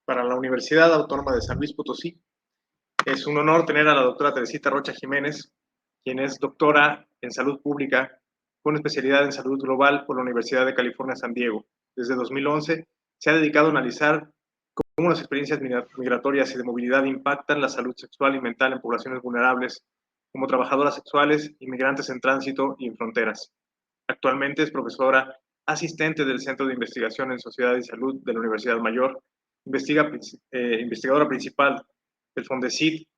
Para la Universidad Autónoma de San Luis Potosí, es un honor tener a la doctora Teresita Rocha Jiménez, quien es doctora en salud pública con especialidad en salud global por la Universidad de California, San Diego. Desde 2011 se ha dedicado a analizar cómo las experiencias migratorias y de movilidad impactan la salud sexual y mental en poblaciones vulnerables, como trabajadoras sexuales, inmigrantes en tránsito y en fronteras. Actualmente es profesora asistente del Centro de Investigación en Sociedad y Salud de la Universidad Mayor, investigadora principal del Fondesit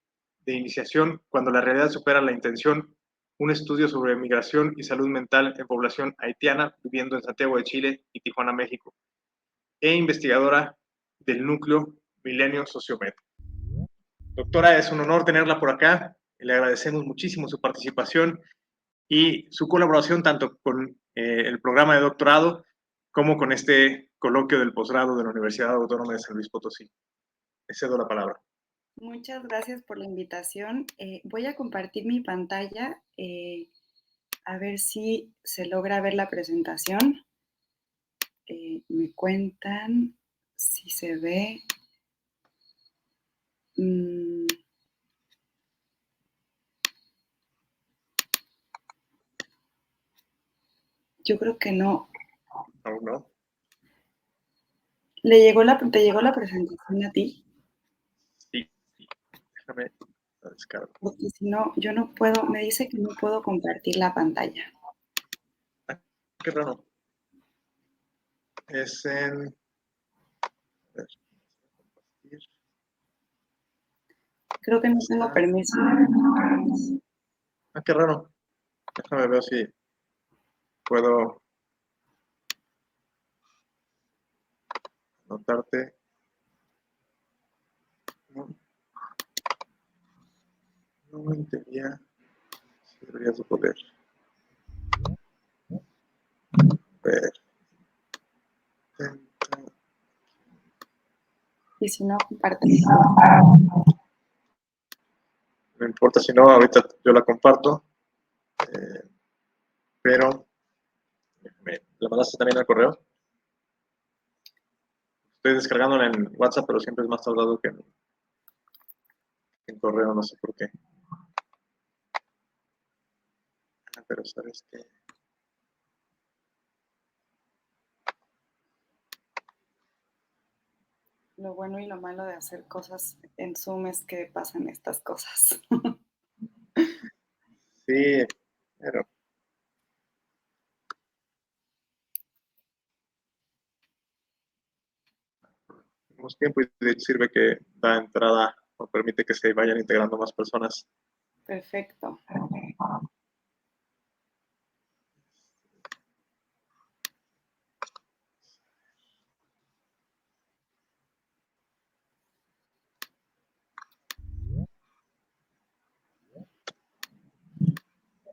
de Iniciación Cuando la realidad supera la intención, un estudio sobre migración y salud mental en población haitiana viviendo en Santiago de Chile y Tijuana, México, e investigadora del núcleo Milenio Sociomed. Doctora, es un honor tenerla por acá. Le agradecemos muchísimo su participación y su colaboración tanto con el programa de doctorado como con este coloquio del posgrado de la Universidad Autónoma de San Luis Potosí. Le cedo la palabra. Muchas gracias por la invitación. Voy a compartir mi pantalla, a ver si se logra ver la presentación. Me cuentan si se ve. Yo creo que no. Aún no. ¿Te llegó la presentación a ti? Sí. Déjame la descargo. Porque si no, yo no puedo, me dice que no puedo compartir la pantalla. Qué raro. Es en... Creo que no tengo permiso. Qué raro. Déjame ver si puedo anotarte. No entendía si deberías de poder. Ver. Y si no, comparte. No importa si no, ahorita yo la comparto. Pero ¿la mandaste también al correo? Estoy descargándola en WhatsApp, pero siempre es más tardado que en correo, no sé por qué. Pero sabes que... Lo bueno y lo malo de hacer cosas en Zoom es que pasan estas cosas. Sí, pero... Tenemos tiempo y sirve que da entrada o permite que se vayan integrando más personas. Perfecto.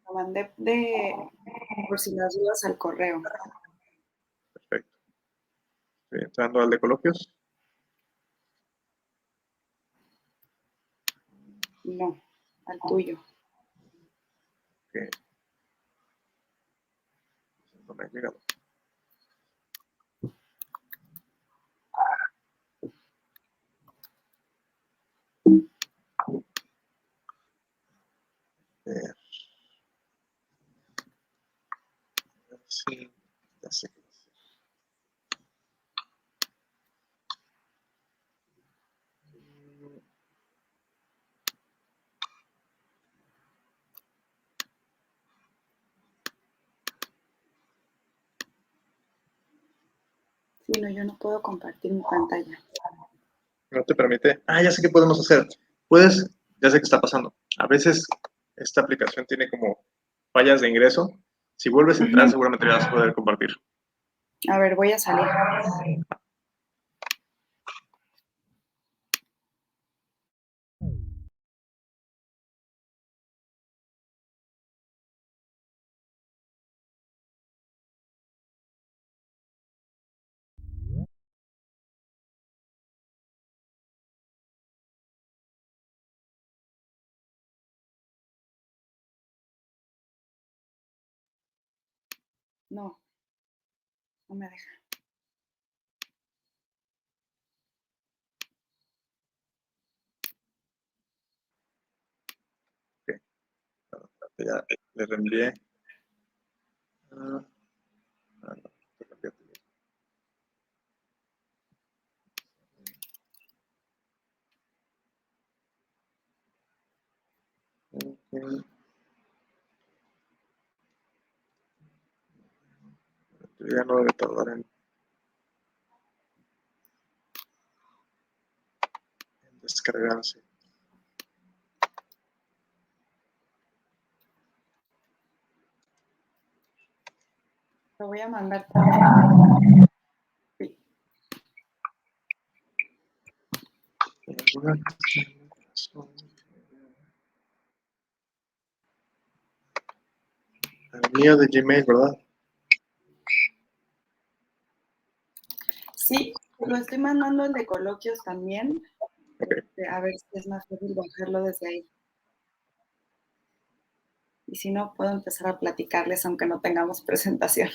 Lo mandé por si las dudas al correo. Perfecto. Estoy entrando al de coloquios. No, al tuyo. Que no me ha llegado. Sí, ya sé que Sí, no, yo no puedo compartir mi pantalla. no te permite. Ya sé qué podemos hacer. Puedes, ya sé qué está pasando. A veces esta aplicación tiene como fallas de ingreso. Si vuelves a entrar, seguramente ya vas a poder compartir. A ver, voy a salir. No, no me deja. Ya le reenvié. No, te reenvié. Okay. Ya no debe tardar en descargarse. Lo voy a mandar también. Sí. El mío de Gmail, ¿verdad? Sí, lo estoy mandando el de coloquios también. Okay. A ver si es más fácil bajarlo desde ahí. Y si no, puedo empezar a platicarles aunque no tengamos presentación.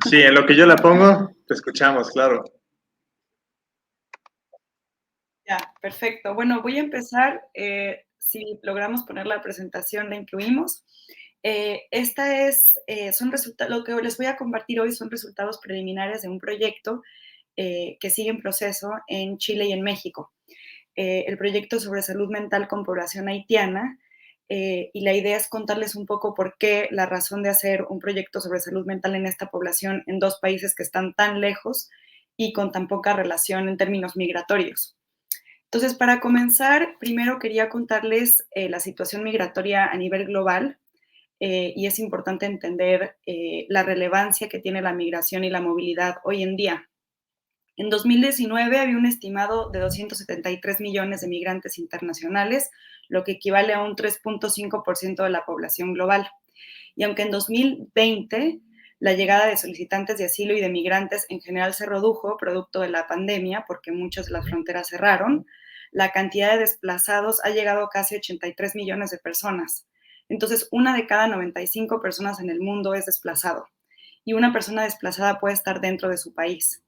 Sí, en lo que yo la pongo, te escuchamos, claro. Ya, perfecto. Bueno, voy a empezar. Si logramos poner la presentación, la incluimos. Esta es, lo que les voy a compartir hoy son resultados preliminares de un proyecto que sigue en proceso en Chile y en México. El proyecto sobre salud mental con población haitiana. Y la idea es contarles un poco por qué la razón de hacer un proyecto sobre salud mental en esta población en dos países que están tan lejos y con tan poca relación en términos migratorios. Entonces, para comenzar, primero quería contarles la situación migratoria a nivel global y es importante entender la relevancia que tiene la migración y la movilidad hoy en día. En 2019 había un estimado de 273 millones de migrantes internacionales, lo que equivale a un 3.5% de la población global. Y aunque en 2020 la llegada de solicitantes de asilo y de migrantes en general se redujo producto de la pandemia, porque muchas de las fronteras cerraron, la cantidad de desplazados ha llegado a casi 83 millones de personas. Entonces, una de cada 95 personas en el mundo es desplazado y una persona desplazada puede estar dentro de su país.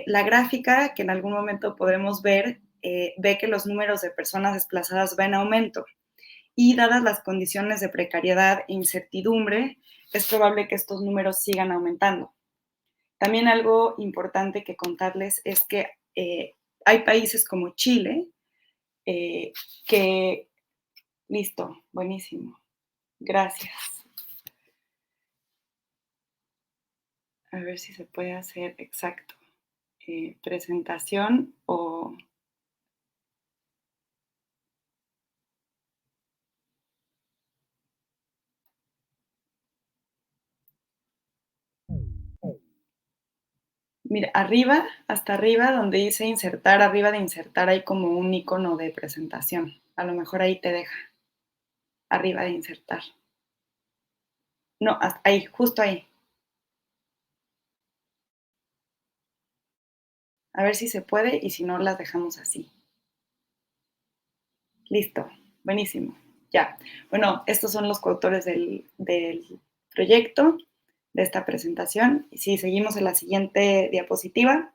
La gráfica que en algún momento podremos ver ve que los números de personas desplazadas va en aumento y dadas las condiciones de precariedad e incertidumbre, es probable que estos números sigan aumentando. También algo importante que contarles es que hay países como Chile que, listo, buenísimo, gracias. A ver si se puede hacer exacto. Presentación o... Mira, arriba, hasta arriba, donde dice insertar, arriba de insertar hay como un icono de presentación. A lo mejor ahí te deja. Arriba de insertar. No, ahí, justo ahí. A ver si se puede y si no, las dejamos así. Listo, buenísimo. Ya. Bueno, estos son los coautores del proyecto, de esta presentación. Y si seguimos en la siguiente diapositiva.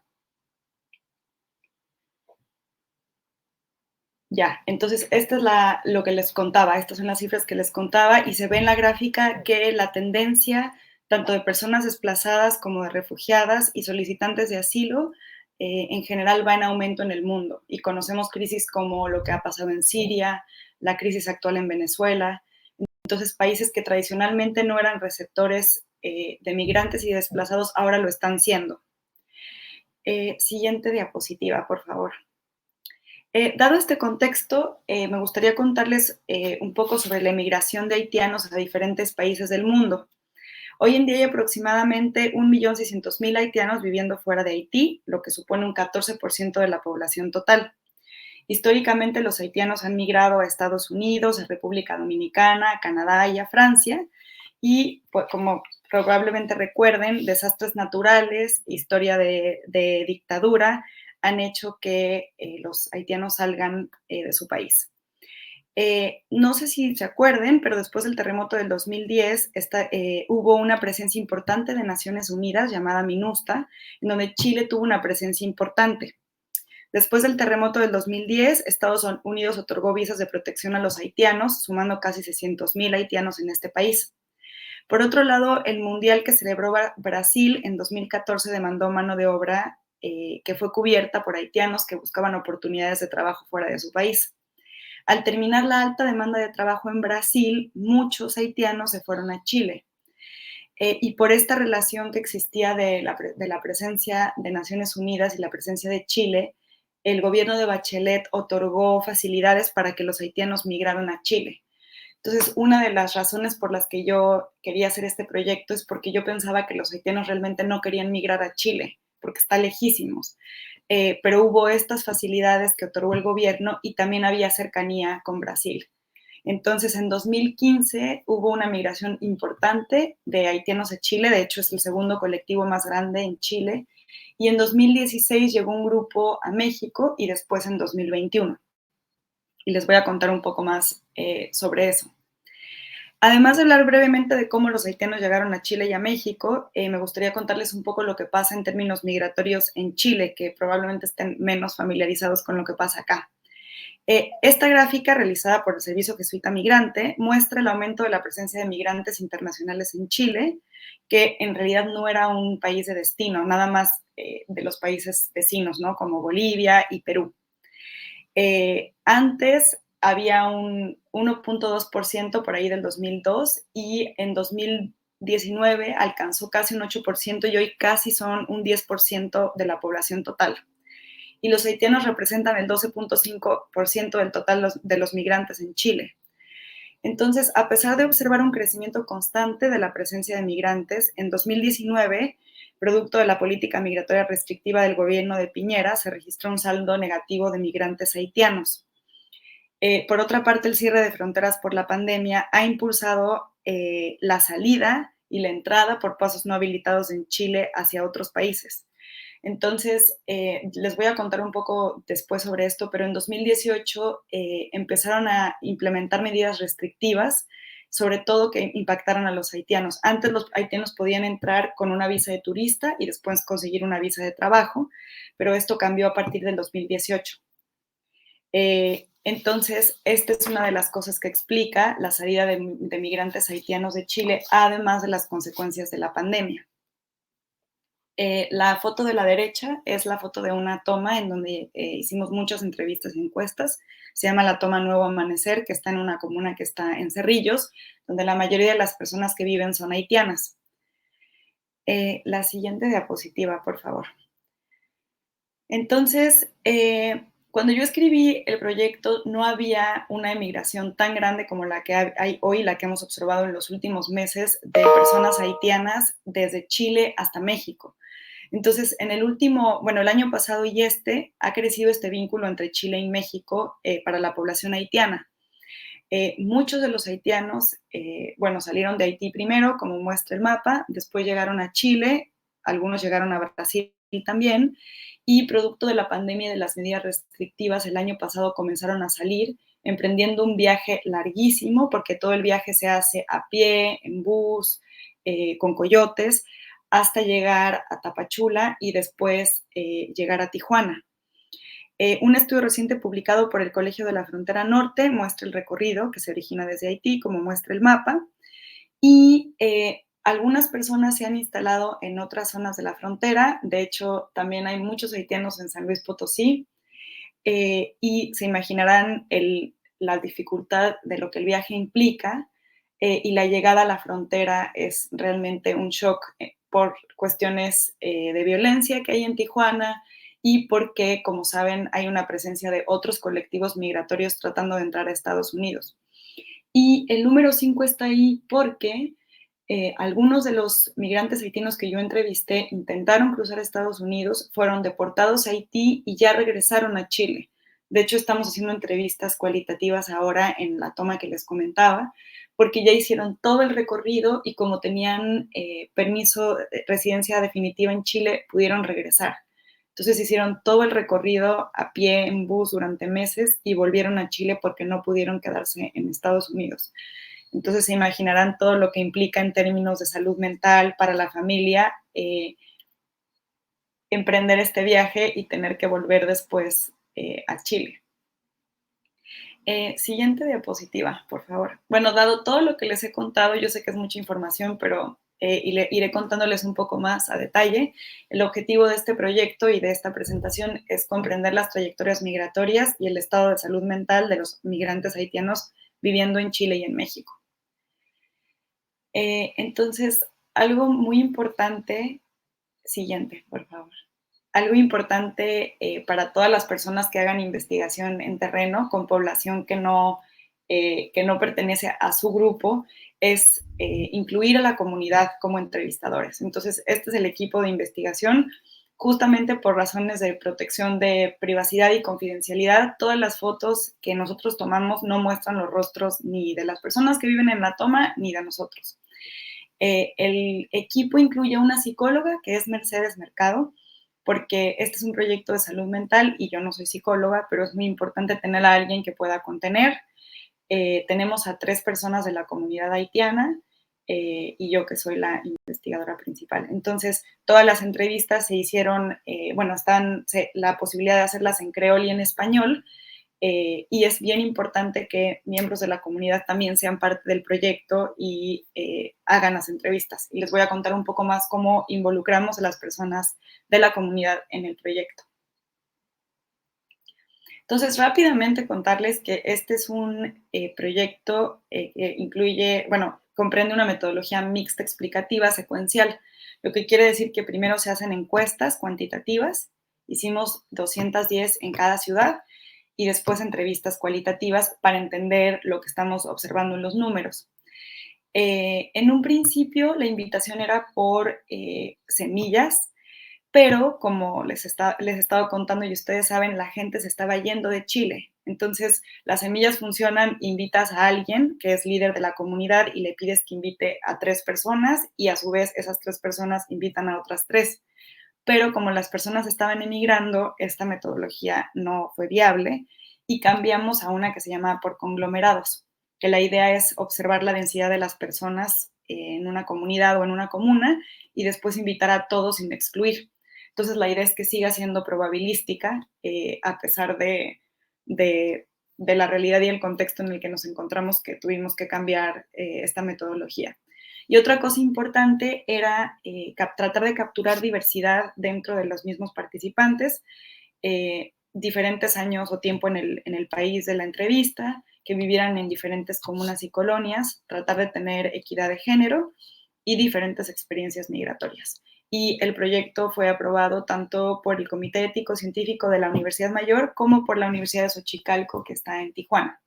Ya, entonces esta es lo que les contaba, estas son las cifras que les contaba y se ve en la gráfica que la tendencia tanto de personas desplazadas como de refugiadas y solicitantes de asilo en general va en aumento en el mundo y conocemos crisis como lo que ha pasado en Siria, la crisis actual en Venezuela, entonces países que tradicionalmente no eran receptores de migrantes y desplazados ahora lo están siendo. Siguiente diapositiva, por favor. Dado este contexto, me gustaría contarles un poco sobre la emigración de haitianos a diferentes países del mundo. Hoy en día hay aproximadamente 1.600.000 haitianos viviendo fuera de Haití, lo que supone un 14% de la población total. Históricamente, los haitianos han migrado a Estados Unidos, a República Dominicana, a Canadá y a Francia, y pues, como probablemente recuerden, desastres naturales, historia de dictadura, han hecho que los haitianos salgan de su país. No sé si se acuerden, pero después del terremoto del 2010 hubo una presencia importante de Naciones Unidas llamada MINUSTA, en donde Chile tuvo una presencia importante. Después del terremoto del 2010, Estados Unidos otorgó visas de protección a los haitianos, sumando casi 600,000 haitianos en este país. Por otro lado, el mundial que celebró Brasil en 2014 demandó mano de obra que fue cubierta por haitianos que buscaban oportunidades de trabajo fuera de su país. Al terminar la alta demanda de trabajo en Brasil, muchos haitianos se fueron a Chile. Y por esta relación que existía de la presencia de Naciones Unidas y la presencia de Chile, el gobierno de Bachelet otorgó facilidades para que los haitianos migraran a Chile. Entonces, una de las razones por las que yo quería hacer este proyecto es porque yo pensaba que los haitianos realmente no querían migrar a Chile, porque está lejísimos. Pero hubo estas facilidades que otorgó el gobierno y también había cercanía con Brasil. Entonces, en 2015 hubo una migración importante de haitianos a Chile, de hecho es el segundo colectivo más grande en Chile, y en 2016 llegó un grupo a México y después en 2021. Y les voy a contar un poco más sobre eso. Además de hablar brevemente de cómo los haitianos llegaron a Chile y a México, me gustaría contarles un poco lo que pasa en términos migratorios en Chile, que probablemente estén menos familiarizados con lo que pasa acá. Esta gráfica, realizada por el Servicio Jesuita Migrante, muestra el aumento de la presencia de migrantes internacionales en Chile, que en realidad no era un país de destino, nada más de los países vecinos, ¿no? Como Bolivia y Perú. Antes había un 1.2% por ahí del 2002 y en 2019 alcanzó casi un 8% y hoy casi son un 10% de la población total. Y los haitianos representan el 12.5% del total de los migrantes en Chile. Entonces, a pesar de observar un crecimiento constante de la presencia de migrantes, en 2019, producto de la política migratoria restrictiva del gobierno de Piñera, se registró un saldo negativo de migrantes haitianos. Por otra parte, el cierre de fronteras por la pandemia ha impulsado la salida y la entrada por pasos no habilitados en Chile hacia otros países. Entonces, les voy a contar un poco después sobre esto, pero en 2018 empezaron a implementar medidas restrictivas, sobre todo que impactaron a los haitianos. Antes los haitianos podían entrar con una visa de turista y después conseguir una visa de trabajo, pero esto cambió a partir del 2018. Entonces, esta es una de las cosas que explica la salida de migrantes haitianos de Chile, además de las consecuencias de la pandemia. La foto de la derecha es la foto de una toma en donde hicimos muchas entrevistas y encuestas. Se llama la toma Nuevo Amanecer, que está en una comuna que está en Cerrillos, donde la mayoría de las personas que viven son haitianas. La siguiente diapositiva, por favor. Entonces, cuando yo escribí el proyecto, no había una emigración tan grande como la que hay hoy, la que hemos observado en los últimos meses, de personas haitianas desde Chile hasta México. Entonces, el año pasado y ha crecido este vínculo entre Chile y México para la población haitiana. Muchos de los haitianos, salieron de Haití primero, como muestra el mapa, después llegaron a Chile, algunos llegaron a Brasil también, y producto de la pandemia y de las medidas restrictivas, el año pasado comenzaron a salir, emprendiendo un viaje larguísimo, porque todo el viaje se hace a pie, en bus, con coyotes, hasta llegar a Tapachula y después llegar a Tijuana. Un estudio reciente publicado por el Colegio de la Frontera Norte muestra el recorrido que se origina desde Haití, como muestra el mapa, y algunas personas se han instalado en otras zonas de la frontera. De hecho, también hay muchos haitianos en San Luis Potosí, y se imaginarán la dificultad de lo que el viaje implica, y la llegada a la frontera es realmente un shock por cuestiones de violencia que hay en Tijuana y porque, como saben, hay una presencia de otros colectivos migratorios tratando de entrar a Estados Unidos. Y el número 5 está ahí porque algunos de los migrantes haitianos que yo entrevisté intentaron cruzar a Estados Unidos, fueron deportados a Haití y ya regresaron a Chile. De hecho, estamos haciendo entrevistas cualitativas ahora en la toma que les comentaba, porque ya hicieron todo el recorrido y como tenían permiso de residencia definitiva en Chile, pudieron regresar. Entonces hicieron todo el recorrido a pie, en bus durante meses y volvieron a Chile porque no pudieron quedarse en Estados Unidos. Entonces se imaginarán todo lo que implica en términos de salud mental para la familia emprender este viaje y tener que volver después a Chile. Siguiente diapositiva, por favor. Bueno, dado todo lo que les he contado, yo sé que es mucha información, pero iré contándoles un poco más a detalle. El objetivo de este proyecto y de esta presentación es comprender las trayectorias migratorias y el estado de salud mental de los migrantes haitianos viviendo en Chile y en México. Entonces, algo muy importante, siguiente, por favor. Algo importante para todas las personas que hagan investigación en terreno con población que no pertenece a su grupo es incluir a la comunidad como entrevistadores. Entonces, este es el equipo de investigación. Justamente por razones de protección de privacidad y confidencialidad, todas las fotos que nosotros tomamos no muestran los rostros ni de las personas que viven en la toma ni de nosotros. El equipo incluye una psicóloga, que es Mercedes Mercado, porque este es un proyecto de salud mental y yo no soy psicóloga, pero es muy importante tener a alguien que pueda contener. Tenemos a 3 personas de la comunidad haitiana y yo que soy la investigadora principal. Entonces, todas las entrevistas se hicieron, la posibilidad de hacerlas en creol y en español, y es bien importante que miembros de la comunidad también sean parte del proyecto y hagan las entrevistas. Y les voy a contar un poco más cómo involucramos a las personas de la comunidad en el proyecto. Entonces, rápidamente contarles que este es un proyecto que incluye, comprende una metodología mixta explicativa secuencial, lo que quiere decir que primero se hacen encuestas cuantitativas, hicimos 210 en cada ciudad, y después entrevistas cualitativas para entender lo que estamos observando en los números. En un principio, la invitación era por semillas, pero como les he estado contando y ustedes saben, la gente se estaba yendo de Chile. Entonces, las semillas funcionan, invitas a alguien que es líder de la comunidad y le pides que invite a 3 personas y a su vez esas 3 personas invitan a otras 3. Pero como las personas estaban emigrando, esta metodología no fue viable y cambiamos a una que se llama por conglomerados, que la idea es observar la densidad de las personas en una comunidad o en una comuna y después invitar a todos sin excluir. Entonces la idea es que siga siendo probabilística a pesar de, la realidad y el contexto en el que nos encontramos que tuvimos que cambiar esta metodología. Y otra cosa importante era tratar de capturar diversidad dentro de los mismos participantes, diferentes años o tiempo en el país de la entrevista, que vivieran en diferentes comunas y colonias, tratar de tener equidad de género y diferentes experiencias migratorias. Y el proyecto fue aprobado tanto por el Comité Ético Científico de la Universidad Mayor como por la Universidad de Xochicalco, que está en Tijuana.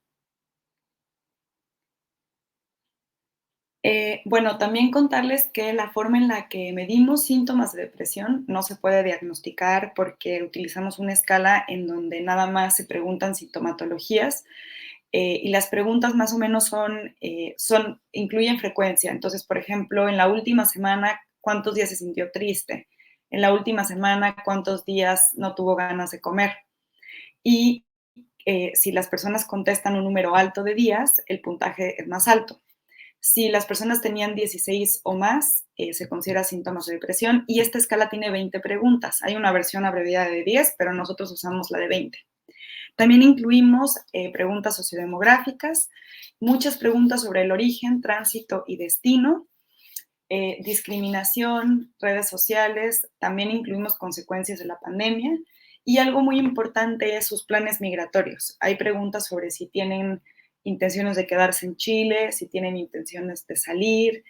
También contarles que la forma en la que medimos síntomas de depresión no se puede diagnosticar porque utilizamos una escala en donde nada más se preguntan sintomatologías y las preguntas más o menos incluyen frecuencia. Entonces, por ejemplo, en la última semana, ¿cuántos días se sintió triste? En la última semana, ¿cuántos días no tuvo ganas de comer? Y si las personas contestan un número alto de días, el puntaje es más alto. Si las personas tenían 16 o más, se considera síntomas de depresión y esta escala tiene 20 preguntas. Hay una versión abreviada de 10, pero nosotros usamos la de 20. También incluimos preguntas sociodemográficas, muchas preguntas sobre el origen, tránsito y destino, discriminación, redes sociales, también incluimos consecuencias de la pandemia y algo muy importante es sus planes migratorios. Hay preguntas sobre si tienen intenciones de quedarse en Chile, si tienen intenciones de salir,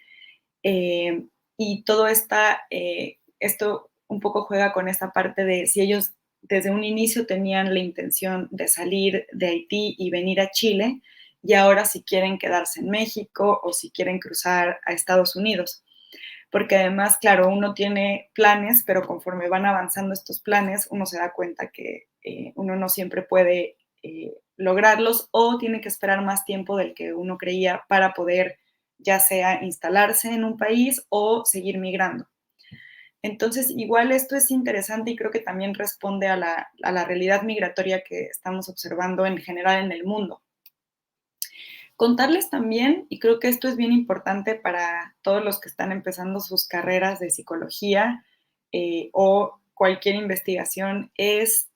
y todo esto un poco juega con esta parte de si ellos desde un inicio tenían la intención de salir de Haití y venir a Chile, y ahora si quieren quedarse en México o si quieren cruzar a Estados Unidos. Porque además, claro, uno tiene planes, pero conforme van avanzando estos planes, uno se da cuenta que uno no siempre puede lograrlos o tiene que esperar más tiempo del que uno creía para poder ya sea instalarse en un país o seguir migrando. Entonces, igual esto es interesante y creo que también responde a la realidad migratoria que estamos observando en general en el mundo. Contarles también, y creo que esto es bien importante para todos los que están empezando sus carreras de psicología o cualquier investigación es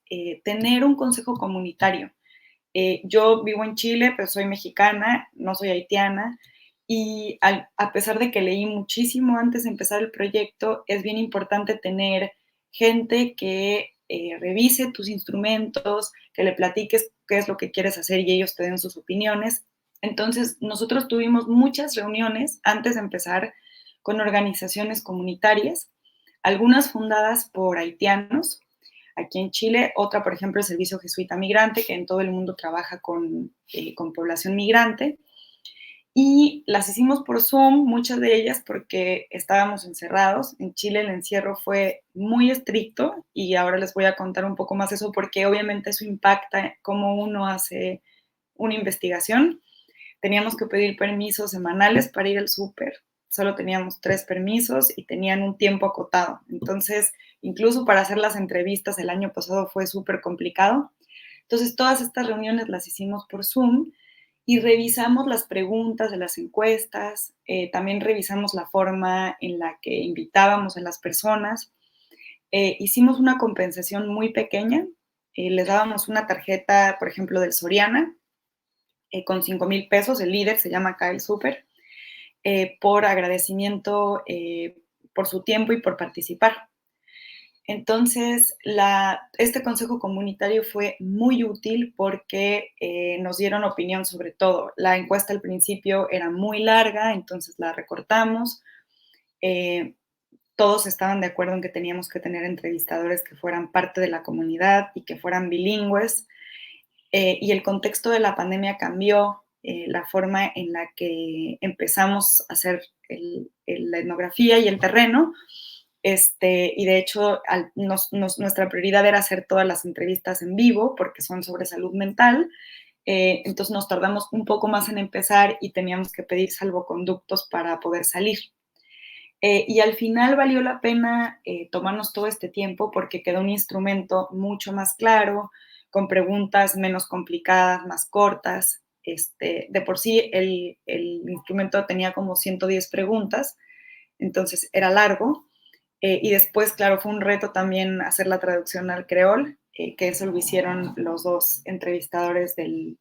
tener un consejo comunitario. Yo vivo en Chile, pero soy mexicana, no soy haitiana, y a pesar de que leí muchísimo antes de empezar el proyecto, es bien importante tener gente que revise tus instrumentos, que le platiques qué es lo que quieres hacer y ellos te den sus opiniones. Entonces, nosotros tuvimos muchas reuniones antes de empezar con organizaciones comunitarias, algunas fundadas por haitianos aquí en Chile, otra, por ejemplo, el Servicio Jesuita Migrante, que en todo el mundo trabaja con población migrante, y las hicimos por Zoom, muchas de ellas porque estábamos encerrados. En Chile el encierro fue muy estricto y ahora les voy a contar un poco más eso porque obviamente eso impacta cómo uno hace una investigación. Teníamos que pedir permisos semanales para ir al súper, solo teníamos 3 permisos y tenían un tiempo acotado. Entonces, incluso para hacer las entrevistas el año pasado fue súper complicado. Entonces, todas estas reuniones las hicimos por Zoom y revisamos las preguntas de las encuestas, también revisamos la forma en la que invitábamos a las personas. Hicimos una compensación muy pequeña, les dábamos una tarjeta, por ejemplo, del Soriana, con 5,000 pesos, el líder se llama acá el súper, por agradecimiento por su tiempo y por participar. Entonces, este consejo comunitario fue muy útil porque nos dieron opinión sobre todo. La encuesta al principio era muy larga, entonces la recortamos. Eh, Todos estaban de acuerdo en que teníamos que tener entrevistadores que fueran parte de la comunidad y que fueran bilingües. Y el contexto de la pandemia cambió la forma en la que empezamos a hacer la etnografía y el terreno. Y de hecho, nuestra prioridad era hacer todas las entrevistas en vivo porque son sobre salud mental. Entonces nos tardamos un poco más en empezar y teníamos que pedir salvoconductos para poder salir. Y al final valió la pena tomarnos todo este tiempo porque quedó un instrumento mucho más claro, con preguntas menos complicadas, más cortas. De por sí el instrumento tenía como 110 preguntas, entonces era largo. Y después, claro, fue un reto también hacer la traducción al creol, que eso lo hicieron los 2 entrevistadores del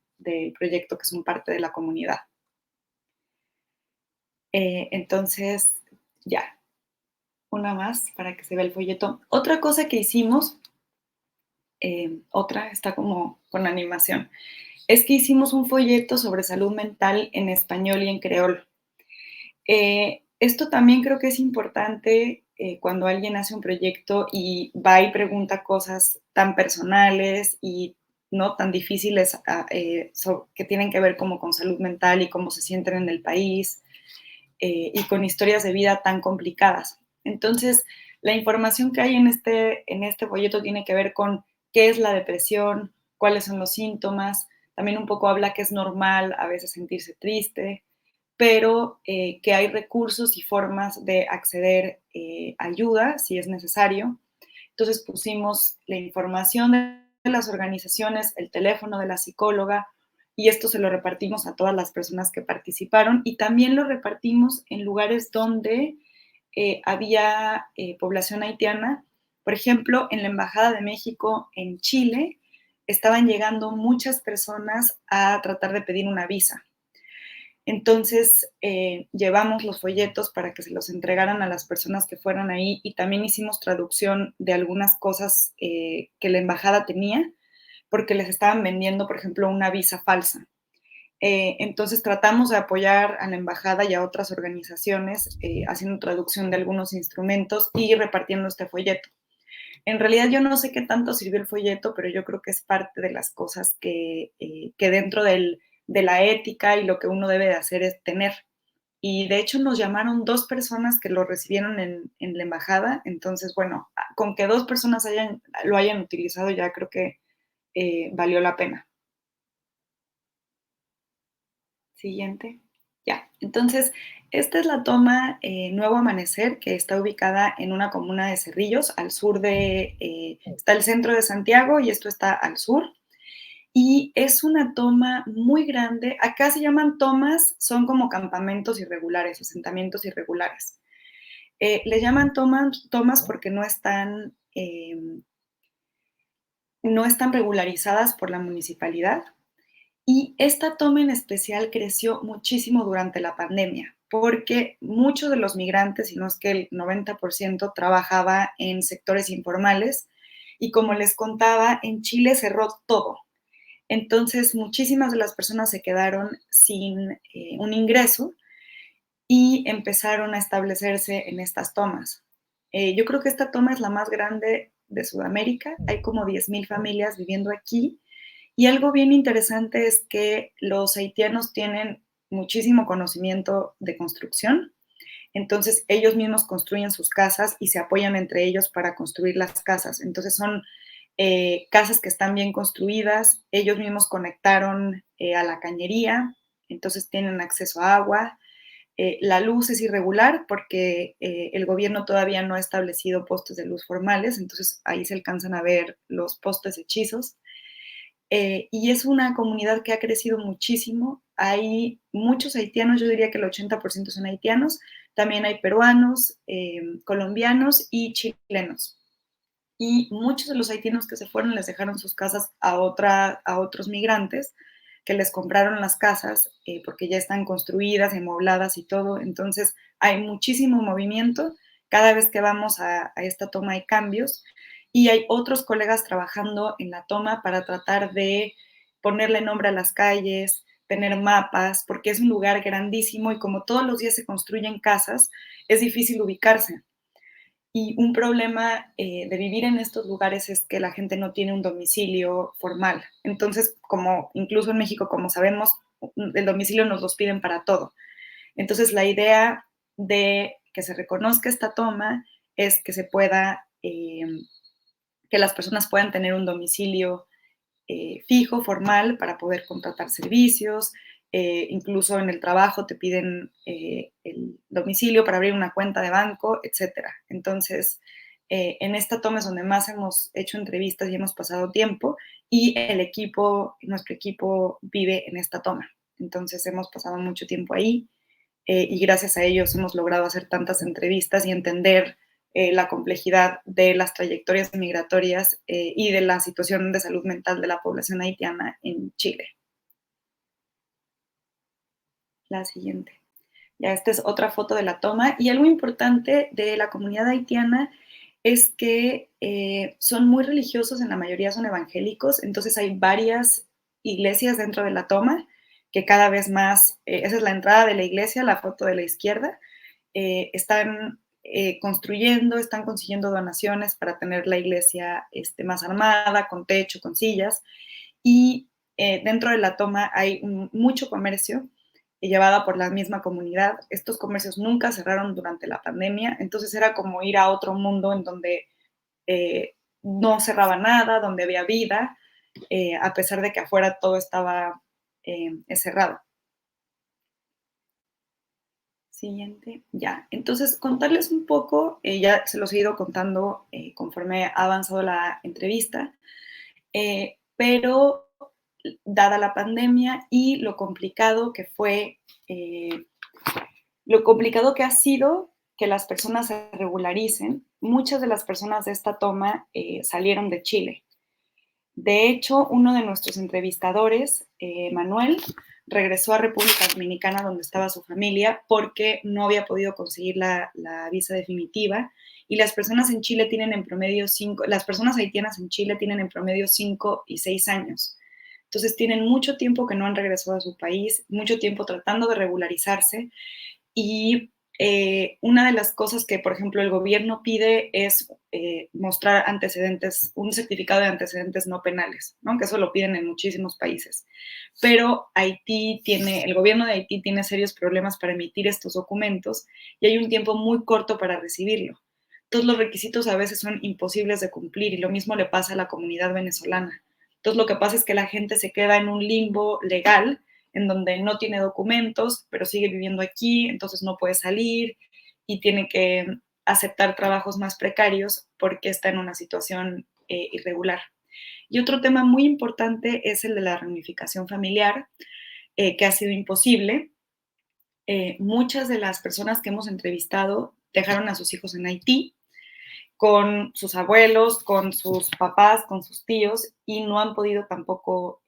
proyecto que son parte de la comunidad. Entonces, ya, una más para que se vea el folleto. Otra cosa que hicimos, otra está como con animación, es que hicimos un folleto sobre salud mental en español y en creol. Esto también creo que es importante cuando alguien hace un proyecto y va y pregunta cosas tan personales y no tan difíciles que tienen que ver como con salud mental y cómo se sienten en el país y con historias de vida tan complicadas. Entonces, la información que hay en este folleto tiene que ver con qué es la depresión, cuáles son los síntomas, también un poco habla que es normal a veces sentirse triste, pero que hay recursos y formas de acceder a ayuda si es necesario. Entonces pusimos la información de las organizaciones, el teléfono de la psicóloga, y esto se lo repartimos a todas las personas que participaron y también lo repartimos en lugares donde había población haitiana. Por ejemplo, en la Embajada de México en Chile estaban llegando muchas personas a tratar de pedir una visa. Entonces, llevamos los folletos para que se los entregaran a las personas que fueron ahí y también hicimos traducción de algunas cosas que la embajada tenía, porque les estaban vendiendo, por ejemplo, una visa falsa. Entonces, tratamos de apoyar a la embajada y a otras organizaciones haciendo traducción de algunos instrumentos y repartiendo este folleto. En realidad yo no sé qué tanto sirvió el folleto, pero yo creo que es parte de las cosas que dentro de la ética y lo que uno debe de hacer es tener. Y de hecho nos llamaron 2 personas que lo recibieron en la embajada, entonces bueno, con que 2 personas lo hayan utilizado ya creo que valió la pena. Siguiente. Ya, entonces, esta es la toma Nuevo Amanecer, que está ubicada en una comuna de Cerrillos, al sur está el centro de Santiago y esto está al sur. Y es una toma muy grande. Acá se llaman tomas, son como campamentos irregulares, asentamientos irregulares. Le llaman tomas porque no están regularizadas por la municipalidad. Y esta toma en especial creció muchísimo durante la pandemia, porque muchos de los migrantes, si no es que el 90%, trabajaba en sectores informales y como les contaba, en Chile cerró todo. Entonces, muchísimas de las personas se quedaron sin un ingreso y empezaron a establecerse en estas tomas. Yo creo que esta toma es la más grande de Sudamérica. Hay como 10,000 familias viviendo aquí y algo bien interesante es que los haitianos tienen muchísimo conocimiento de construcción, entonces ellos mismos construyen sus casas y se apoyan entre ellos para construir las casas. Entonces son casas que están bien construidas, ellos mismos conectaron a la cañería, entonces tienen acceso a agua. La luz es irregular porque el gobierno todavía no ha establecido postes de luz formales, entonces ahí se alcanzan a ver los postes hechizos. Y es una comunidad que ha crecido muchísimo. Hay muchos haitianos, yo diría que el 80% son haitianos. También hay peruanos, colombianos y chilenos. Y muchos de los haitianos que se fueron les dejaron sus casas a otros migrantes que les compraron las casas porque ya están construidas, amobladas y todo. Entonces hay muchísimo movimiento. Cada vez que vamos a esta toma hay cambios y hay otros colegas trabajando en la toma para tratar de ponerle nombre a las calles, tener mapas, porque es un lugar grandísimo y como todos los días se construyen casas, es difícil ubicarse. Y un problema de vivir en estos lugares es que la gente no tiene un domicilio formal. Entonces, como incluso en México, como sabemos, el domicilio nos los piden para todo. Entonces, la idea de que se reconozca esta toma es que se pueda, que las personas puedan tener un domicilio fijo, formal, para poder contratar servicios. Incluso en el trabajo te piden el domicilio para abrir una cuenta de banco, etcétera. Entonces, en esta toma es donde más hemos hecho entrevistas y hemos pasado tiempo y nuestro equipo vive en esta toma. Entonces, hemos pasado mucho tiempo ahí y gracias a ellos hemos logrado hacer tantas entrevistas y entender la complejidad de las trayectorias migratorias y de la situación de salud mental de la población haitiana en Chile. La siguiente. Ya esta es otra foto de la toma y algo importante de la comunidad haitiana es que son muy religiosos, en la mayoría son evangélicos, entonces hay varias iglesias dentro de la toma que cada vez más, esa es la entrada de la iglesia, la foto de la izquierda, están construyendo, están consiguiendo donaciones para tener la iglesia más armada, con techo, con sillas, y dentro de la toma hay mucho comercio llevada por la misma comunidad. Estos comercios nunca cerraron durante la pandemia, entonces era como ir a otro mundo en donde no cerraba nada, donde había vida, a pesar de que afuera todo estaba cerrado. Siguiente, ya. Entonces, contarles un poco, ya se los he ido contando conforme ha avanzado la entrevista, pero dada la pandemia y lo complicado que fue, lo complicado que ha sido que las personas se regularicen, muchas de las personas de esta toma salieron de Chile. De hecho, uno de nuestros entrevistadores, Manuel, regresó a República Dominicana donde estaba su familia porque no había podido conseguir la visa definitiva y las personas en Chile tienen en promedio las personas haitianas en Chile tienen en promedio 5 y 6 años. Entonces tienen mucho tiempo que no han regresado a su país, mucho tiempo tratando de regularizarse y una de las cosas que, por ejemplo, el gobierno pide es mostrar antecedentes, un certificado de antecedentes no penales, ¿no? Que eso lo piden en muchísimos países. Pero el gobierno de Haití tiene serios problemas para emitir estos documentos y hay un tiempo muy corto para recibirlo. Todos los requisitos a veces son imposibles de cumplir y lo mismo le pasa a la comunidad venezolana. Entonces, lo que pasa es que la gente se queda en un limbo legal en donde no tiene documentos, pero sigue viviendo aquí, entonces no puede salir y tiene que aceptar trabajos más precarios porque está en una situación irregular. Y otro tema muy importante es el de la reunificación familiar, que ha sido imposible. Muchas de las personas que hemos entrevistado dejaron a sus hijos en Haití con sus abuelos, con sus papás, con sus tíos, y no han podido tampoco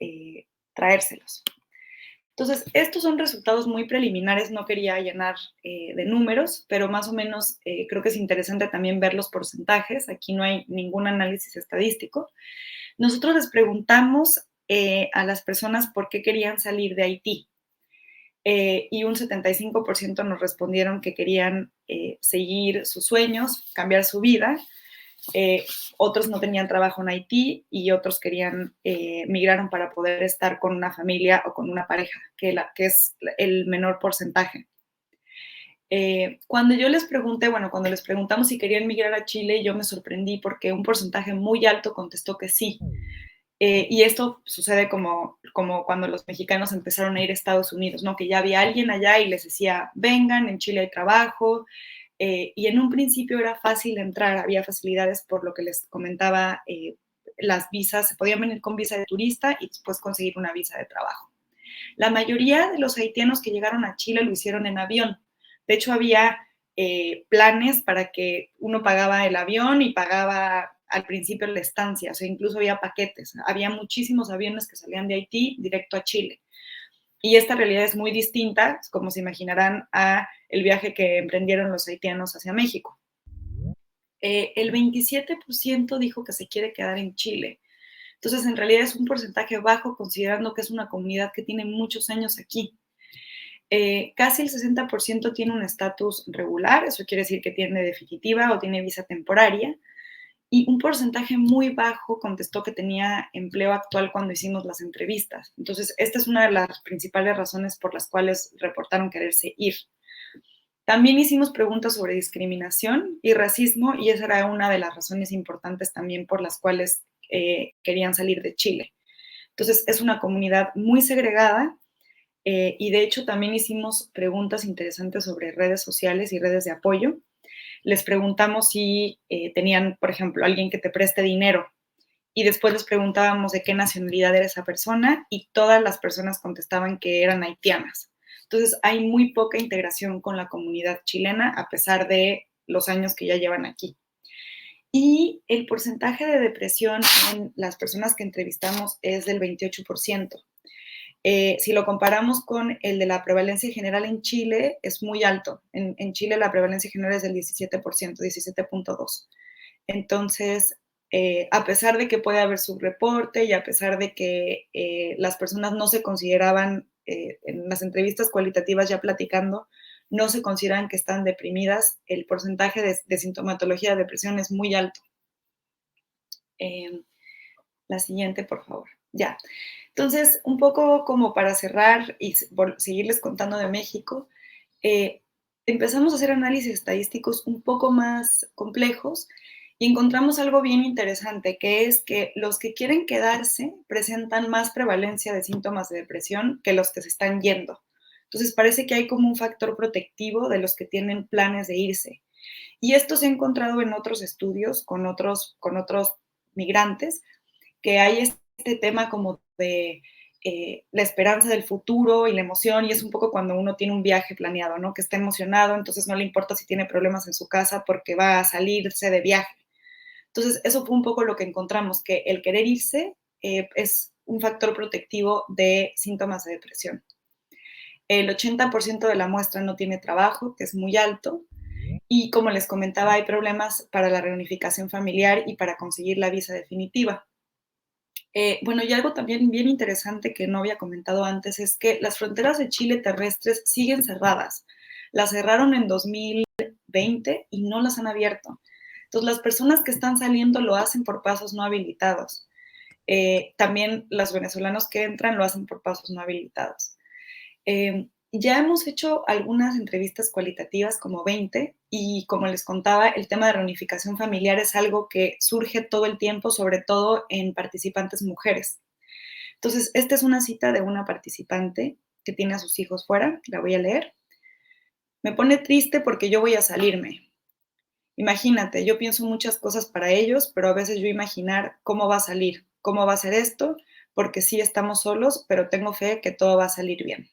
traérselos. Entonces, estos son resultados muy preliminares, no quería llenar de números, pero más o menos creo que es interesante también ver los porcentajes. Aquí no hay ningún análisis estadístico. Nosotros les preguntamos a las personas por qué querían salir de Haití. Y un 75% nos respondieron que querían seguir sus sueños, cambiar su vida. Otros no tenían trabajo en Haití y otros querían, migraron para poder estar con una familia o con una pareja, que es el menor porcentaje. Cuando yo les pregunté, bueno, cuando les preguntamos si querían migrar a Chile, yo me sorprendí porque un porcentaje muy alto contestó que sí. Y esto sucede como cuando los mexicanos empezaron a ir a Estados Unidos, ¿no? Que ya había alguien allá y les decía, vengan, en Chile hay trabajo. Y en un principio era fácil entrar, había facilidades por lo que les comentaba, las visas, se podían venir con visa de turista y después conseguir una visa de trabajo. La mayoría de los haitianos que llegaron a Chile lo hicieron en avión. De hecho, había planes para que uno pagaba el avión y pagaba al principio la estancia, o sea, incluso había paquetes. Había muchísimos aviones que salían de Haití directo a Chile. Y esta realidad es muy distinta, como se imaginarán, a el viaje que emprendieron los haitianos hacia México. El 27% dijo que se quiere quedar en Chile. Entonces, en realidad es un porcentaje bajo considerando que es una comunidad que tiene muchos años aquí. Casi el 60% tiene un estatus regular, eso quiere decir que tiene definitiva o tiene visa temporaria, y un porcentaje muy bajo contestó que tenía empleo actual cuando hicimos las entrevistas. Entonces, esta es una de las principales razones por las cuales reportaron quererse ir. También hicimos preguntas sobre discriminación y racismo, y esa era una de las razones importantes también por las cuales querían salir de Chile. Entonces, es una comunidad muy segregada, y de hecho también hicimos preguntas interesantes sobre redes sociales y redes de apoyo. Les preguntamos si tenían, por ejemplo, alguien que te preste dinero, y después les preguntábamos de qué nacionalidad era esa persona y todas las personas contestaban que eran haitianas. Entonces hay muy poca integración con la comunidad chilena a pesar de los años que ya llevan aquí. Y el porcentaje de depresión en las personas que entrevistamos es del 28%. Si lo comparamos con el de la prevalencia general en Chile, es muy alto. En Chile la prevalencia general es del 17%, 17.2%. Entonces, a pesar de que puede haber subreporte y a pesar de que las personas no se consideraban, en las entrevistas cualitativas ya platicando, no se consideran que están deprimidas, el porcentaje de sintomatología de depresión es muy alto. La siguiente, por favor. Ya. Entonces, un poco como para cerrar y seguirles contando de México, empezamos a hacer análisis estadísticos un poco más complejos y encontramos algo bien interesante, que es que los que quieren quedarse presentan más prevalencia de síntomas de depresión que los que se están yendo. Entonces, parece que hay como un factor protectivo de los que tienen planes de irse. Y esto se ha encontrado en otros estudios con otros migrantes, que hay este tema como de la esperanza del futuro y la emoción, y es un poco cuando uno tiene un viaje planeado, ¿no? Que está emocionado, entonces no le importa si tiene problemas en su casa porque va a salirse de viaje. Entonces, eso fue un poco lo que encontramos, que el querer irse es un factor protectivo de síntomas de depresión. El 80% de la muestra no tiene trabajo, que es muy alto, y como les comentaba, hay problemas para la reunificación familiar y para conseguir la visa definitiva. Bueno, y algo también bien interesante que no había comentado antes es que las fronteras de Chile terrestres siguen cerradas. Las cerraron en 2020 y no las han abierto. Entonces, las personas que están saliendo lo hacen por pasos no habilitados. También los venezolanos que entran lo hacen por pasos no habilitados. Ya hemos hecho algunas entrevistas cualitativas, como 20, y como les contaba, el tema de reunificación familiar es algo que surge todo el tiempo, sobre todo en participantes mujeres. Entonces, esta es una cita de una participante que tiene a sus hijos fuera, la voy a leer. Me pone triste porque yo voy a salirme. Imagínate, yo pienso muchas cosas para ellos, pero a veces yo imaginar cómo va a salir, cómo va a ser esto, porque sí estamos solos, pero tengo fe que todo va a salir bien.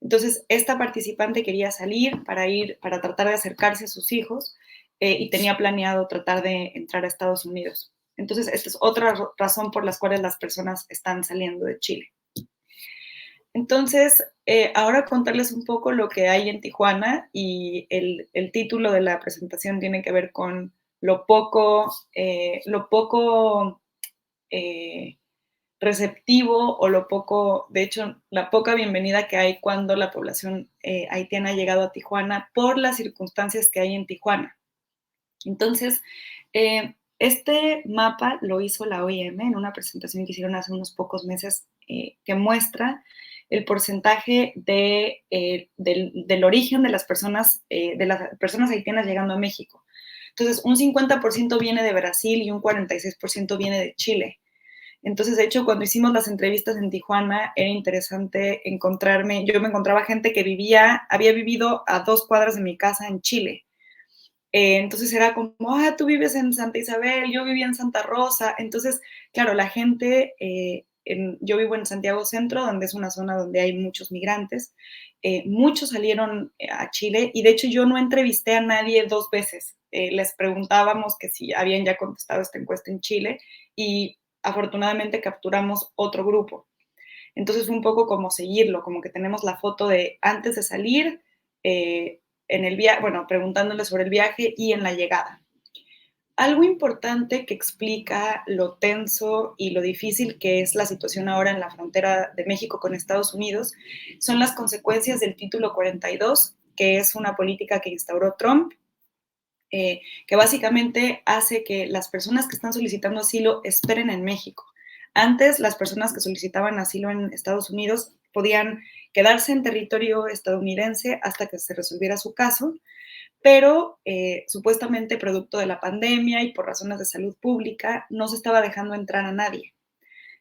Entonces, esta participante quería salir para tratar de acercarse a sus hijos y tenía planeado tratar de entrar a Estados Unidos. Entonces, esta es otra razón por las cuales las personas están saliendo de Chile. Entonces, ahora contarles un poco lo que hay en Tijuana y el título de la presentación tiene que ver con lo poco receptivo o de hecho, la poca bienvenida que hay cuando la población haitiana ha llegado a Tijuana por las circunstancias que hay en Tijuana. Entonces, este mapa lo hizo la OIM en una presentación que hicieron hace unos pocos meses que muestra el porcentaje del origen de las personas haitianas llegando a México. Entonces, un 50% viene de Brasil y un 46% viene de Chile. Entonces, de hecho, cuando hicimos las entrevistas en Tijuana, era interesante yo me encontraba gente que había vivido a 2 cuadras de mi casa en Chile. Entonces era como, tú vives en Santa Isabel, yo vivía en Santa Rosa. Entonces, claro, la gente, yo vivo en Santiago Centro, donde es una zona donde hay muchos migrantes. Muchos salieron a Chile y de hecho yo no entrevisté a nadie 2 veces. Les preguntábamos que si habían ya contestado esta encuesta en Chile y afortunadamente capturamos otro grupo. Entonces fue un poco como seguirlo, como que tenemos la foto de antes de salir, en el viaje, bueno, preguntándole sobre el viaje y en la llegada. Algo importante que explica lo tenso y lo difícil que es la situación ahora en la frontera de México con Estados Unidos son las consecuencias del Título 42, que es una política que instauró Trump, que básicamente hace que las personas que están solicitando asilo esperen en México. Antes, las personas que solicitaban asilo en Estados Unidos podían quedarse en territorio estadounidense hasta que se resolviera su caso, pero supuestamente producto de la pandemia y por razones de salud pública, no se estaba dejando entrar a nadie.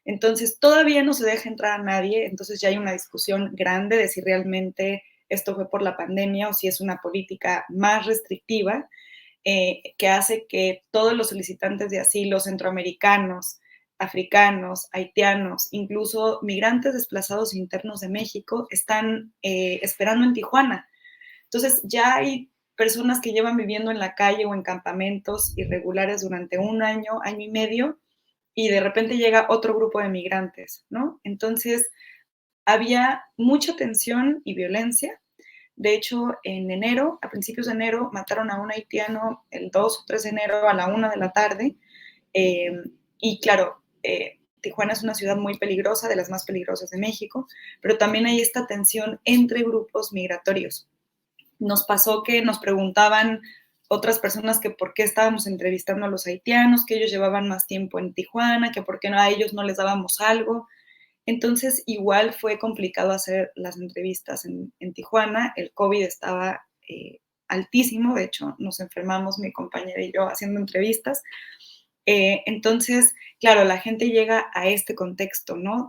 Entonces, todavía no se deja entrar a nadie, entonces ya hay una discusión grande de si realmente esto fue por la pandemia o si es una política más restrictiva que hace que todos los solicitantes de asilo centroamericanos, africanos, haitianos, incluso migrantes desplazados internos de México, están esperando en Tijuana. Entonces, ya hay personas que llevan viviendo en la calle o en campamentos irregulares durante un año, año y medio, y de repente llega otro grupo de migrantes, ¿no? Entonces, había mucha tensión y violencia. De hecho, en enero, a principios de enero, mataron a un haitiano el 2 o 3 de enero a la 1 de la tarde. Y claro, Tijuana es una ciudad muy peligrosa, de las más peligrosas de México, pero también hay esta tensión entre grupos migratorios. Nos pasó que nos preguntaban otras personas que por qué estábamos entrevistando a los haitianos, que ellos llevaban más tiempo en Tijuana, que por qué a ellos no les dábamos algo. Entonces, igual fue complicado hacer las entrevistas en Tijuana. El COVID estaba altísimo, de hecho, nos enfermamos mi compañera y yo haciendo entrevistas. Entonces, claro, la gente llega a este contexto, ¿no?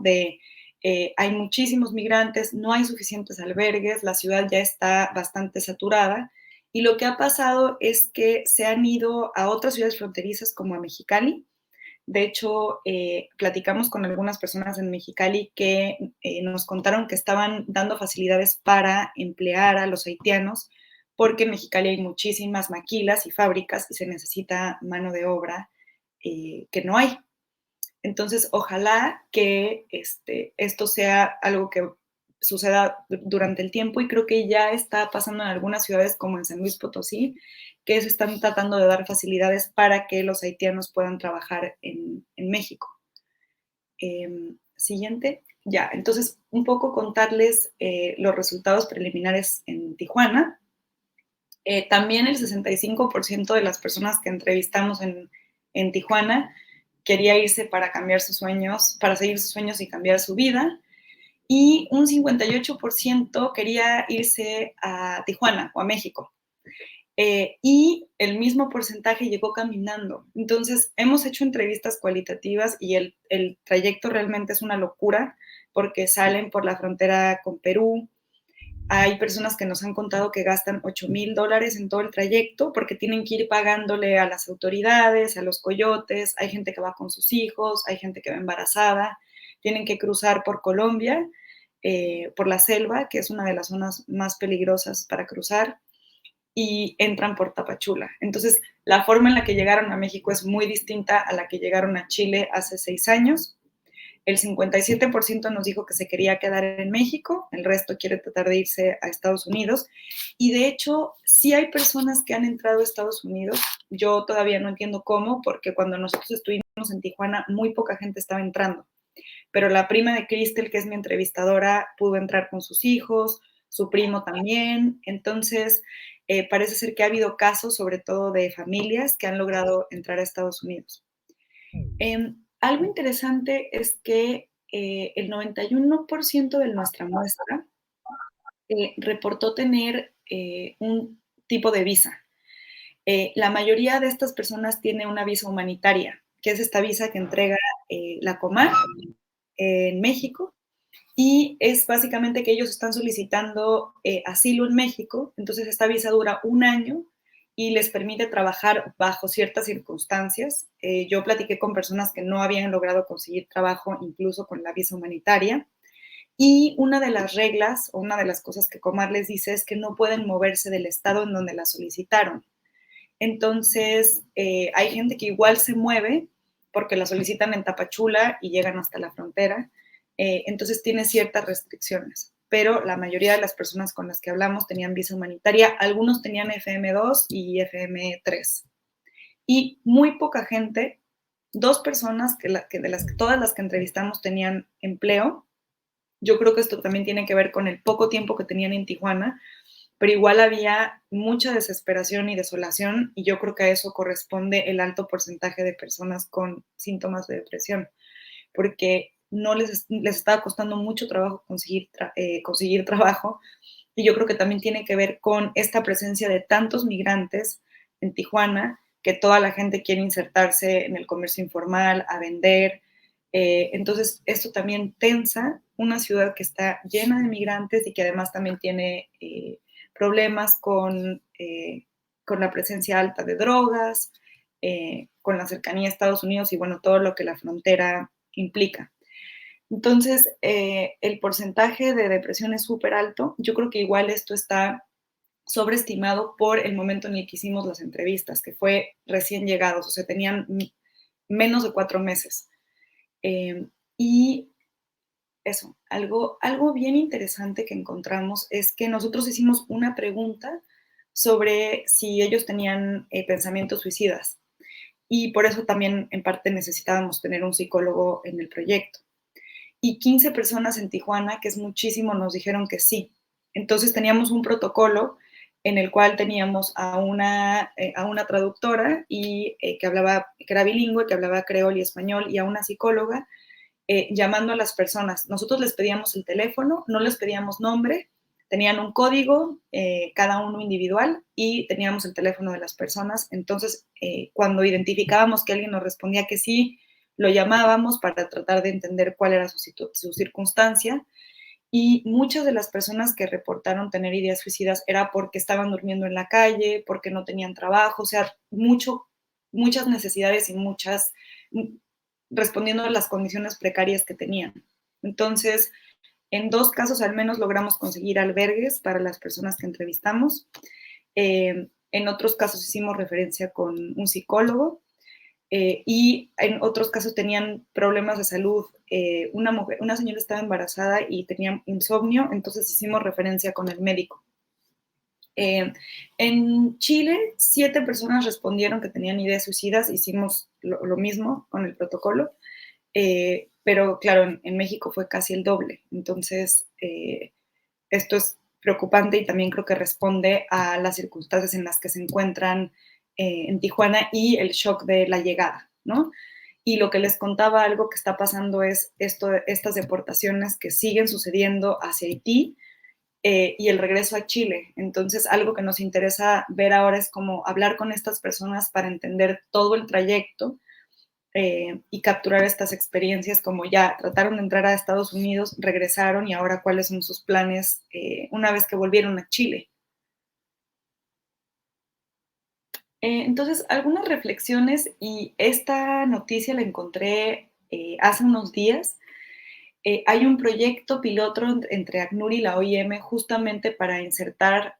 Hay muchísimos migrantes, no hay suficientes albergues, la ciudad ya está bastante saturada. Y lo que ha pasado es que se han ido a otras ciudades fronterizas como a Mexicali. De hecho, platicamos con algunas personas en Mexicali que nos contaron que estaban dando facilidades para emplear a los haitianos, porque en Mexicali hay muchísimas maquilas y fábricas y se necesita mano de obra que no hay. Entonces, ojalá que esto sea algo que suceda durante el tiempo y creo que ya está pasando en algunas ciudades como en San Luis Potosí, que se están tratando de dar facilidades para que los haitianos puedan trabajar en México. Siguiente. Ya, entonces un poco contarles los resultados preliminares en Tijuana. También el 65% de las personas que entrevistamos en Tijuana quería irse para cambiar sus sueños, para seguir sus sueños y cambiar su vida. Y un 58% quería irse a Tijuana o a México. Y el mismo porcentaje llegó caminando. Entonces, hemos hecho entrevistas cualitativas y el trayecto realmente es una locura porque salen por la frontera con Perú. Hay personas que nos han contado que gastan $8,000 en todo el trayecto porque tienen que ir pagándole a las autoridades, a los coyotes. Hay gente que va con sus hijos, hay gente que va embarazada, tienen que cruzar por Colombia por la selva, que es una de las zonas más peligrosas para cruzar, y entran por Tapachula. Entonces, la forma en la que llegaron a México es muy distinta a la que llegaron a Chile hace 6 años. El 57% nos dijo que se quería quedar en México, el resto quiere tratar de irse a Estados Unidos. Y de hecho, sí hay personas que han entrado a Estados Unidos. Yo todavía no entiendo cómo, porque cuando nosotros estuvimos en Tijuana, muy poca gente estaba entrando. Pero la prima de Cristel, que es mi entrevistadora, pudo entrar con sus hijos, su primo también. Entonces, parece ser que ha habido casos, sobre todo de familias, que han logrado entrar a Estados Unidos. Algo interesante es que el 91% de nuestra muestra reportó tener un tipo de visa. La mayoría de estas personas tiene una visa humanitaria, que es esta visa que entrega la Comar en México, y es básicamente que ellos están solicitando asilo en México. Entonces esta visa dura 1 año y les permite trabajar bajo ciertas circunstancias. Yo platiqué con personas que no habían logrado conseguir trabajo incluso con la visa humanitaria, y una de las reglas o una de las cosas que Comar les dice es que no pueden moverse del estado en donde la solicitaron. Entonces, hay gente que igual se mueve porque la solicitan en Tapachula y llegan hasta la frontera. Entonces, tiene ciertas restricciones. Pero la mayoría de las personas con las que hablamos tenían visa humanitaria. Algunos tenían FM2 y FM3. Y muy poca gente, 2 personas todas las que entrevistamos tenían empleo. Yo creo que esto también tiene que ver con el poco tiempo que tenían en Tijuana, pero igual había mucha desesperación y desolación, y yo creo que a eso corresponde el alto porcentaje de personas con síntomas de depresión, porque no les estaba costando mucho trabajo conseguir trabajo, y yo creo que también tiene que ver con esta presencia de tantos migrantes en Tijuana, que toda la gente quiere insertarse en el comercio informal, a vender. Entonces, esto también tensa una ciudad que está llena de migrantes y que además también tiene problemas con la presencia alta de drogas, con la cercanía a Estados Unidos y bueno, todo lo que la frontera implica. Entonces, el porcentaje de depresión es súper alto. Yo creo que igual esto está sobreestimado por el momento en el que hicimos las entrevistas, que fue recién llegados, o sea, tenían menos de 4 meses. Y eso, algo bien interesante que encontramos es que nosotros hicimos una pregunta sobre si ellos tenían pensamientos suicidas, y por eso también en parte necesitábamos tener un psicólogo en el proyecto. Y 15 personas en Tijuana, que es muchísimo, nos dijeron que sí. Entonces teníamos un protocolo en el cual teníamos a una traductora y que era bilingüe, que hablaba creol y español, y a una psicóloga, llamando a las personas. Nosotros les pedíamos el teléfono, no les pedíamos nombre, tenían un código, cada uno individual, y teníamos el teléfono de las personas. Entonces, cuando identificábamos que alguien nos respondía que sí, lo llamábamos para tratar de entender cuál era su circunstancia. Y muchas de las personas que reportaron tener ideas suicidas era porque estaban durmiendo en la calle, porque no tenían trabajo, o sea, muchas necesidades y respondiendo a las condiciones precarias que tenían. Entonces, en 2 casos al menos logramos conseguir albergues para las personas que entrevistamos. En otros casos hicimos referencia con un psicólogo, y en otros casos tenían problemas de salud. Una señora estaba embarazada y tenía insomnio, entonces hicimos referencia con el médico. En Chile, 7 personas respondieron que tenían ideas suicidas, hicimos lo mismo con el protocolo, pero claro, en México fue casi el doble. Entonces, esto es preocupante y también creo que responde a las circunstancias en las que se encuentran en Tijuana y el shock de la llegada, ¿no? Y lo que les contaba, algo que está pasando es estas deportaciones que siguen sucediendo hacia Haití, y el regreso a Chile. Entonces, algo que nos interesa ver ahora es cómo hablar con estas personas para entender todo el trayecto, y capturar estas experiencias, como ya trataron de entrar a Estados Unidos, regresaron y ahora cuáles son sus planes una vez que volvieron a Chile. Entonces, algunas reflexiones, y esta noticia la encontré hace unos días. Hay un proyecto piloto entre ACNUR y la OIM justamente para insertar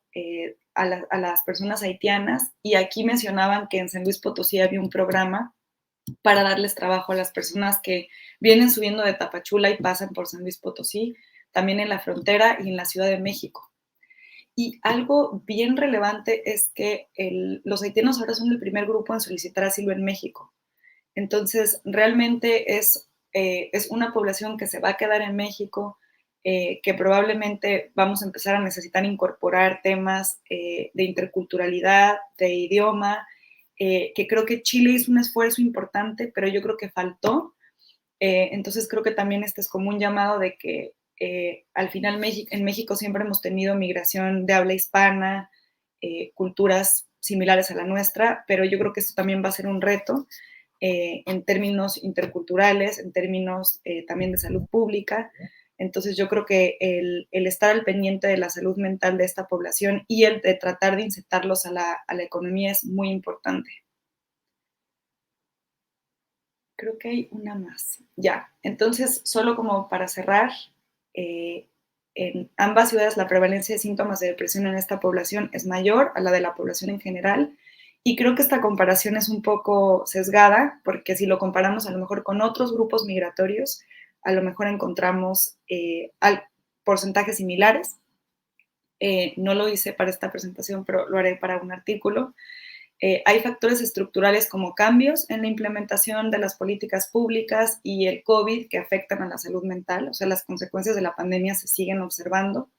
a las personas haitianas, y aquí mencionaban que en San Luis Potosí había un programa para darles trabajo a las personas que vienen subiendo de Tapachula y pasan por San Luis Potosí, también en la frontera y en la Ciudad de México. Y algo bien relevante es que los haitianos ahora son el primer grupo en solicitar asilo en México. Entonces, realmente es una población que se va a quedar en México, que probablemente vamos a empezar a necesitar incorporar temas de interculturalidad, de idioma, que creo que Chile hizo un esfuerzo importante, pero yo creo que faltó. Entonces, creo que también este es como un llamado de que al final en México siempre hemos tenido migración de habla hispana, culturas similares a la nuestra, pero yo creo que esto también va a ser un reto en términos interculturales, en términos también de salud pública. Entonces yo creo que el estar al pendiente de la salud mental de esta población y el de tratar de incitarlos a la economía es muy importante. Creo que hay una más. Ya, entonces solo como para cerrar, en ambas ciudades la prevalencia de síntomas de depresión en esta población es mayor a la de la población en general, y creo que esta comparación es un poco sesgada, porque si lo comparamos a lo mejor con otros grupos migratorios, a lo mejor encontramos porcentajes similares. No lo hice para esta presentación, pero lo haré para un artículo. Hay factores estructurales como cambios en la implementación de las políticas públicas y el COVID que afectan a la salud mental, o sea, las consecuencias de la pandemia se siguen observando.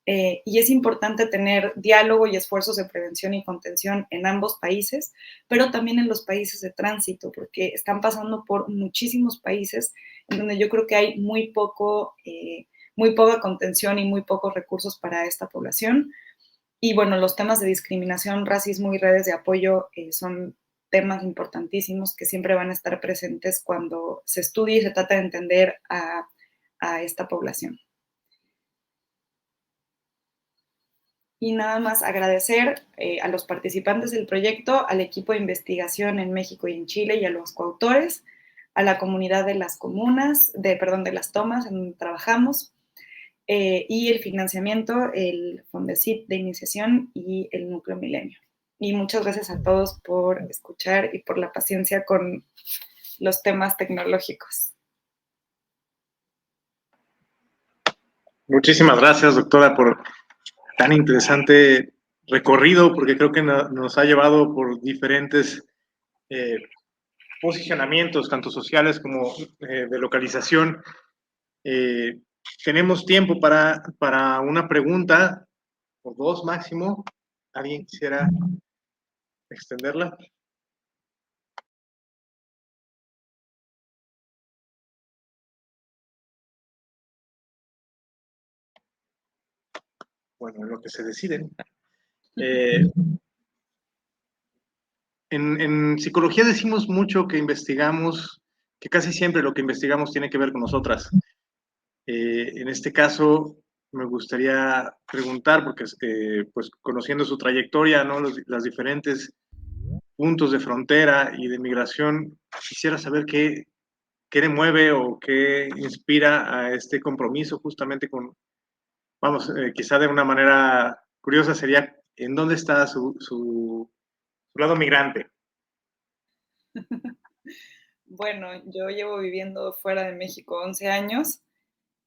Y es importante tener diálogo y esfuerzos de prevención y contención en ambos países, pero también en los países de tránsito, porque están pasando por muchísimos países en donde yo creo que hay muy poca contención y muy pocos recursos para esta población. Y bueno, los temas de discriminación, racismo y redes de apoyo son temas importantísimos que siempre van a estar presentes cuando se estudia y se trata de entender a esta población. Y nada más agradecer a los participantes del proyecto, al equipo de investigación en México y en Chile y a los coautores, a la comunidad de las comunas, de las tomas en donde trabajamos, y el financiamiento, el Fondesit de iniciación y el Núcleo Milenio. Y muchas gracias a todos por escuchar y por la paciencia con los temas tecnológicos. Muchísimas gracias, doctora, por tan interesante recorrido, porque creo que nos ha llevado por diferentes posicionamientos, tanto sociales como de localización. Tenemos tiempo para una pregunta o dos máximo. ¿Alguien quisiera extenderla? Bueno, lo que se deciden. En psicología decimos mucho que investigamos, que casi siempre lo que investigamos tiene que ver con nosotras. En este caso, me gustaría preguntar, porque pues conociendo su trayectoria, ¿no? Las diferentes puntos de frontera y de migración, quisiera saber qué le mueve o qué inspira a este compromiso justamente con, vamos, quizá de una manera curiosa sería, ¿en dónde está su lado migrante? Bueno, yo llevo viviendo fuera de México 11 años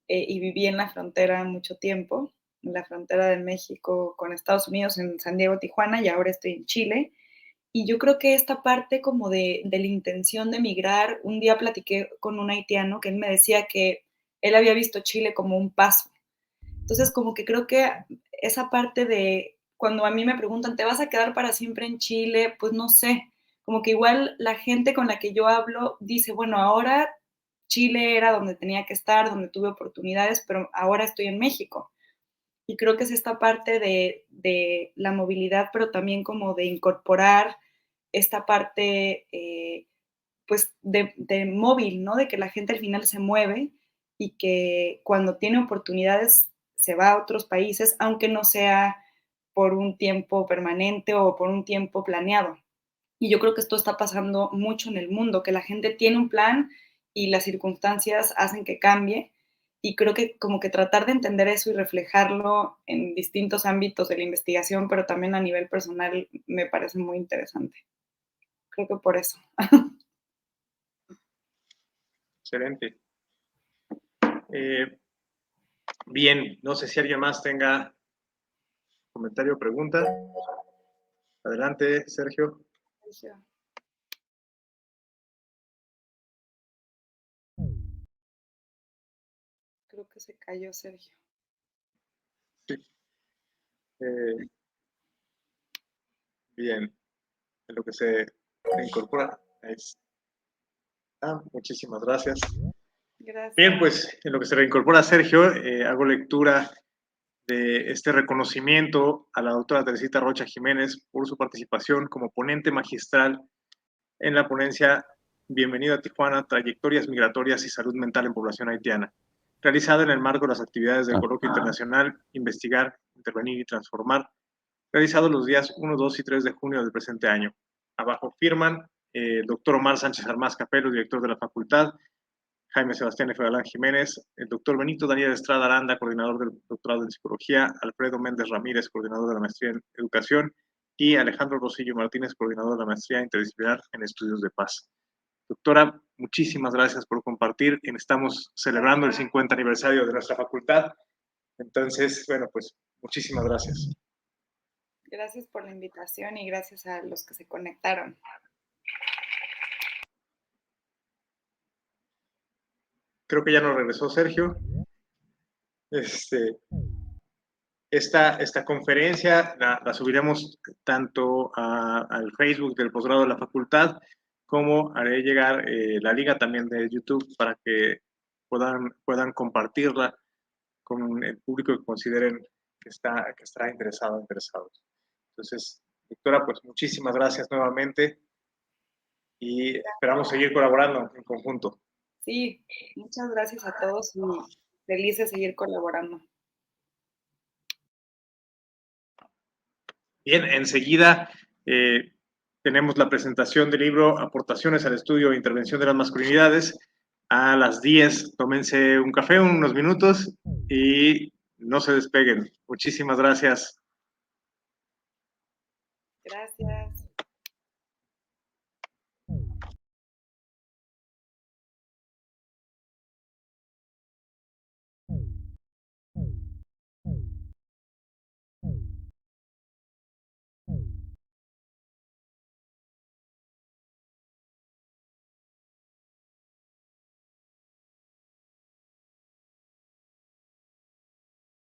y viví en la frontera mucho tiempo, en la frontera de México con Estados Unidos, en San Diego, Tijuana, y ahora estoy en Chile. Y yo creo que esta parte como de la intención de migrar, un día platiqué con un haitiano que él me decía que él había visto Chile como un paso. Entonces, como que creo que esa parte de cuando a mí me preguntan, ¿te vas a quedar para siempre en Chile? Pues no sé, como que igual la gente con la que yo hablo dice, bueno, ahora Chile era donde tenía que estar, donde tuve oportunidades, pero ahora estoy en México. Y creo que es esta parte de la movilidad, pero también como de incorporar esta parte, pues, de móvil, ¿no? De que la gente al final se mueve y que cuando tiene oportunidades se va a otros países, aunque no sea por un tiempo permanente o por un tiempo planeado. Y yo creo que esto está pasando mucho en el mundo, que la gente tiene un plan y las circunstancias hacen que cambie. y creo que como que tratar de entender eso y reflejarlo en distintos ámbitos de la investigación, pero también a nivel personal, me parece muy interesante. Creo que por eso. Excelente. Bien, no sé si alguien más tenga comentario o pregunta. Adelante, Sergio. Creo que se cayó Sergio. Sí. Bien, en lo que se incorpora. Muchísimas gracias. Gracias. Bien, pues en lo que se reincorpora Sergio, hago lectura de este reconocimiento a la doctora Teresita Rocha Jiménez por su participación como ponente magistral en la ponencia Bienvenido a Tijuana, Trayectorias Migratorias y Salud Mental en Población Haitiana, realizada en el marco de las actividades del Coloquio Internacional Investigar, Intervenir y Transformar, realizado los días 1, 2 y 3 de junio del presente año. Abajo firman el doctor Omar Sánchez Armaz Capelo, director de la facultad, Jaime Sebastián F. Galán Jiménez, el doctor Benito Daniel Estrada Aranda, coordinador del doctorado en psicología, Alfredo Méndez Ramírez, coordinador de la maestría en educación, y Alejandro Rosillo Martínez, coordinador de la maestría interdisciplinar en estudios de paz. Doctora, muchísimas gracias por compartir. Estamos celebrando el 50 aniversario de nuestra facultad. Entonces, bueno, pues muchísimas gracias. Gracias por la invitación y gracias a los que se conectaron. Creo que ya nos regresó Sergio. Esta conferencia la subiremos tanto al Facebook del posgrado de la facultad, como haré llegar la liga también de YouTube para que puedan compartirla con el público que consideren que estará interesado. Entonces, doctora, pues muchísimas gracias nuevamente y esperamos seguir colaborando en conjunto. Sí, muchas gracias a todos y feliz de seguir colaborando. Bien, enseguida tenemos la presentación del libro Aportaciones al estudio e intervención de las masculinidades. A las 10, tómense un café, unos minutos y no se despeguen. Muchísimas gracias. Gracias.